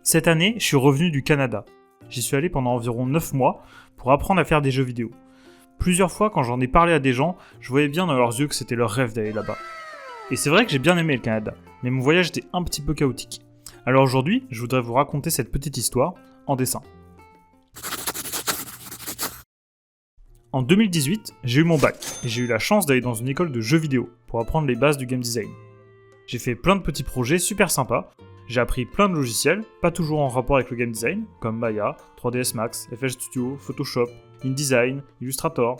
Cette année, je suis revenu du Canada. J'y suis allé pendant environ 9 mois pour apprendre à faire des jeux vidéo. Plusieurs fois, quand j'en ai parlé à des gens, je voyais bien dans leurs yeux que c'était leur rêve d'aller là-bas. Et c'est vrai que j'ai bien aimé le Canada, mais mon voyage était un petit peu chaotique. Alors aujourd'hui, je voudrais vous raconter cette petite histoire en dessin. En 2018, j'ai eu mon bac et j'ai eu la chance d'aller dans une école de jeux vidéo pour apprendre les bases du game design. J'ai fait plein de petits projets super sympas, j'ai appris plein de logiciels, pas toujours en rapport avec le game design, comme Maya, 3ds Max, FL Studio, Photoshop, InDesign, Illustrator.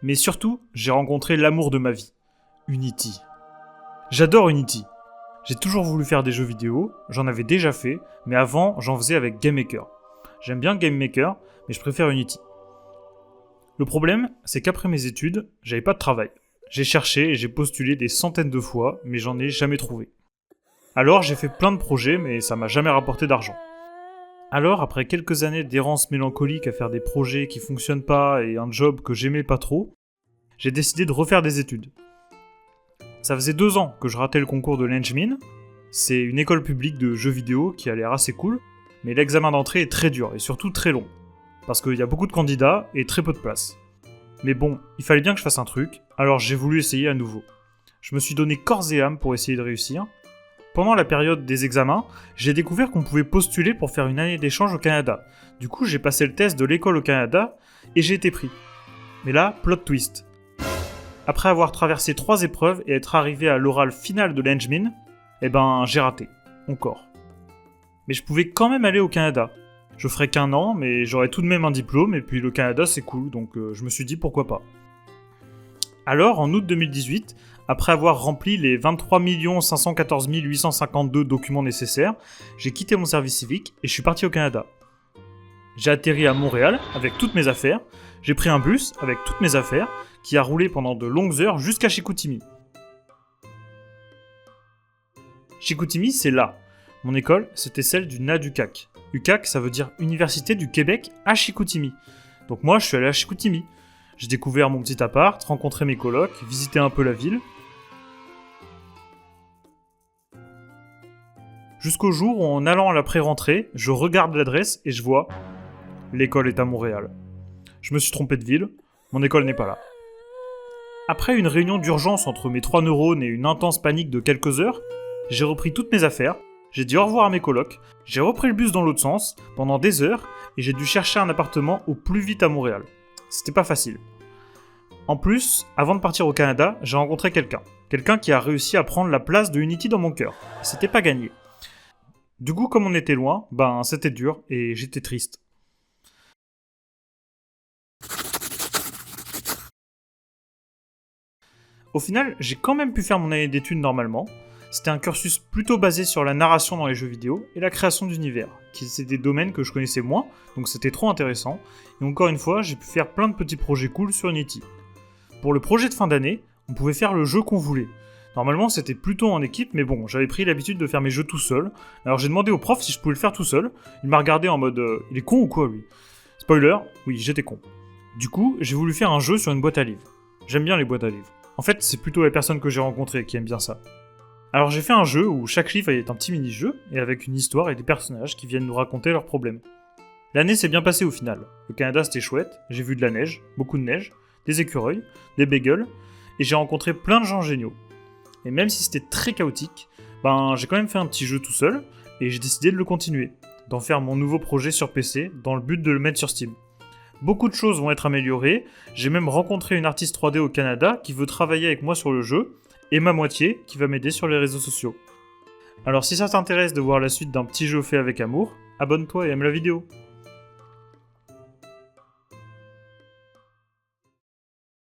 Mais surtout, j'ai rencontré l'amour de ma vie, Unity. J'adore Unity. J'ai toujours voulu faire des jeux vidéo, j'en avais déjà fait, mais avant, j'en faisais avec GameMaker. J'aime bien GameMaker, mais je préfère Unity. Le problème, c'est qu'après mes études, j'avais pas de travail. J'ai cherché et j'ai postulé des centaines de fois, mais j'en ai jamais trouvé. Alors j'ai fait plein de projets, mais ça m'a jamais rapporté d'argent. Alors, après quelques années d'errance mélancolique à faire des projets qui fonctionnent pas et un job que j'aimais pas trop, j'ai décidé de refaire des études. Ça faisait 2 ans que je ratais le concours de l'Engmin. C'est une école publique de jeux vidéo qui a l'air assez cool, mais l'examen d'entrée est très dur et surtout très long. Parce qu'il y a beaucoup de candidats et très peu de place. Mais bon, il fallait bien que je fasse un truc, alors j'ai voulu essayer à nouveau. Je me suis donné corps et âme pour essayer de réussir. Pendant la période des examens, j'ai découvert qu'on pouvait postuler pour faire une année d'échange au Canada. Du coup, j'ai passé le test de l'école au Canada et j'ai été pris. Mais là, plot twist. Après avoir traversé 3 épreuves et être arrivé à l'oral final de l'Engmin, j'ai raté. Encore. Mais je pouvais quand même aller au Canada. Je ferais qu'1 an, mais j'aurais tout de même un diplôme, et puis le Canada c'est cool, donc je me suis dit pourquoi pas. Alors, en août 2018, après avoir rempli les 23 514 852 documents nécessaires, j'ai quitté mon service civique et je suis parti au Canada. J'ai atterri à Montréal avec toutes mes affaires, j'ai pris un bus avec toutes mes affaires, qui a roulé pendant de longues heures jusqu'à Chicoutimi. Chicoutimi, c'est là. Mon école, c'était celle du NADUCAC. UCAC, ça veut dire Université du Québec à Chicoutimi. Donc moi, je suis allé à Chicoutimi. J'ai découvert mon petit appart, rencontré mes colocs, visité un peu la ville. Jusqu'au jour où, en allant à la pré-rentrée, je regarde l'adresse et je vois « L'école est à Montréal ». Je me suis trompé de ville, mon école n'est pas là. Après une réunion d'urgence entre mes 3 neurones et une intense panique de quelques heures, j'ai repris toutes mes affaires, j'ai dit au revoir à mes colocs, j'ai repris le bus dans l'autre sens, pendant des heures, et j'ai dû chercher un appartement au plus vite à Montréal. C'était pas facile. En plus, avant de partir au Canada, j'ai rencontré quelqu'un. Quelqu'un qui a réussi à prendre la place de Unity dans mon cœur. C'était pas gagné. Du coup, comme on était loin, c'était dur, et j'étais triste. Au final, j'ai quand même pu faire mon année d'études normalement. C'était un cursus plutôt basé sur la narration dans les jeux vidéo et la création d'univers, qui étaient des domaines que je connaissais moins, donc c'était trop intéressant. Et encore une fois, j'ai pu faire plein de petits projets cool sur Unity. Pour le projet de fin d'année, on pouvait faire le jeu qu'on voulait. Normalement, c'était plutôt en équipe, mais bon, j'avais pris l'habitude de faire mes jeux tout seul. Alors j'ai demandé au prof si je pouvais le faire tout seul. Il m'a regardé en mode il est con ou quoi lui ? Spoiler, oui, j'étais con. Du coup, j'ai voulu faire un jeu sur une boîte à livres. J'aime bien les boîtes à livres. En fait, c'est plutôt les personnes que j'ai rencontrées qui aiment bien ça. Alors j'ai fait un jeu où chaque livre est un petit mini-jeu, et avec une histoire et des personnages qui viennent nous raconter leurs problèmes. L'année s'est bien passée au final. Le Canada c'était chouette, j'ai vu de la neige, beaucoup de neige, des écureuils, des bagels, et j'ai rencontré plein de gens géniaux. Et même si c'était très chaotique, j'ai quand même fait un petit jeu tout seul, et j'ai décidé de le continuer, d'en faire mon nouveau projet sur PC, dans le but de le mettre sur Steam. Beaucoup de choses vont être améliorées, j'ai même rencontré une artiste 3D au Canada qui veut travailler avec moi sur le jeu, et ma moitié qui va m'aider sur les réseaux sociaux. Alors si ça t'intéresse de voir la suite d'un petit jeu fait avec amour, abonne-toi et aime la vidéo.